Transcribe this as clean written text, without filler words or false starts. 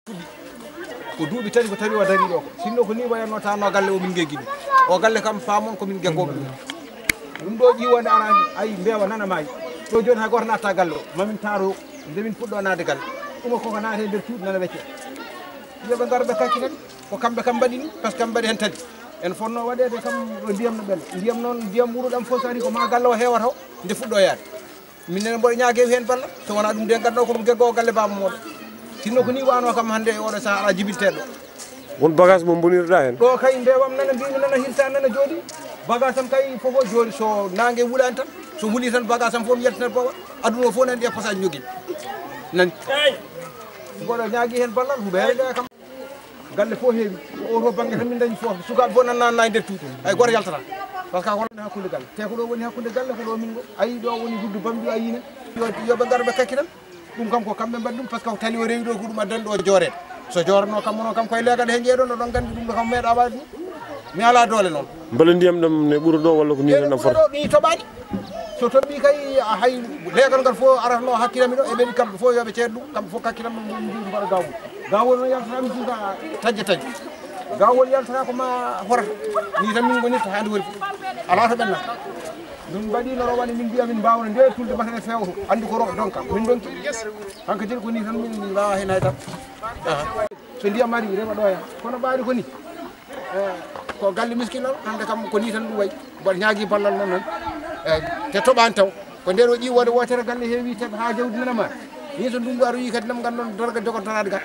ko duuɓi tati ko tawi o dari ɗo ko sinno ko ni wayanno tawno galle o min geggi ɗum o galle kam famon komin geggoɓe ɗum ɗo ƴiwonde arani ayi mbewa nana maayi ɗo joni hay goto natta galle o mamin taaro nde min puɗɗo naade galle ɗuma koko naate nder cuuɗi nana wecce yoɓe gar ɓe kakki kadi ko kamɓe kam mbaɗi ni par ce que kam mbaɗi hen tadi en fonno waɗede kam ɗo ndiyam no ɓella ndiyam noon ndiyam wuroɗam fof so ari ko ma galle o heewata o nde fuɗɗo yaade minen mboɗo ñaaguewi hen balla so wona ɗum de ganduɗo komo geggowo galle baba moɗo sinno ko ni wano kam hande oɗo saaha ala jibinteɗo won bagage mo bonirɗa hen ɗo kay ndewam nana mbimi nana hirsa nana jooɗi bagage am kay fofo jooɗi so nangue wulani tan so huuli tan bagage am fof mi yettanat bawa aduna o fof nandi e posaji jogui nani mboɗo ñaagui hen ballal huɓere ɗe kam galle fof heewi oto banggue tan min dañi foof sukaɓe fof nanna nder tuuto hay goto yaltata par ce que wonde hakkude galle te ko ɗo woni hakkude galle ko ɗo min go ayi ɗo woni guddu bambi a yine yoɓe gaaro ɓe kakki tan ɗum kam ko kamɓe mbaɗi ɗum par ce que ko tali o rewi ɗo ko ɗum addani ɗo joorede so joorno kam mono kam koye leegal he jeeɗon ɗo ɗon gandi ɗum ɗo kam meeɗa waɗi ɗum mi ala doole noon beele ndiyam ɗam ne ɓuura ɗo walla ko ni tan fota ɗi toɓani so toɓi kay hay leegal ngal fof aratno hakkilami ɗo e ɓeɗi kamɓe fof yoɓe ceeɗ ɗum kamɓe fof kakkilanno mbi mbaɗa gawol gawol noon yaltatami suka taƴƴe taƴƴe gawol yaltata ko ma horata ni tan min gonirta hande woni ala to ɓennata ɗum mbaɗino rowane min mbiya min mbawno nde tulde matane fewto andi ko donc min donki hanko joni ko ni tan min mbawa hen haytan so ndiyam ari rewa ɗo hen kono ɓaari ko ni ko galle miskilal hande kam ko ni tan ɗum wayi mboɗo ñaagui ballal noon noon eyyi te toɓani taw ko nden o ƴiwode wotere galle heewi teɓa ha jawdi nanama ni so ndungu aroyi kadi nam gandon dorga jogotorade ga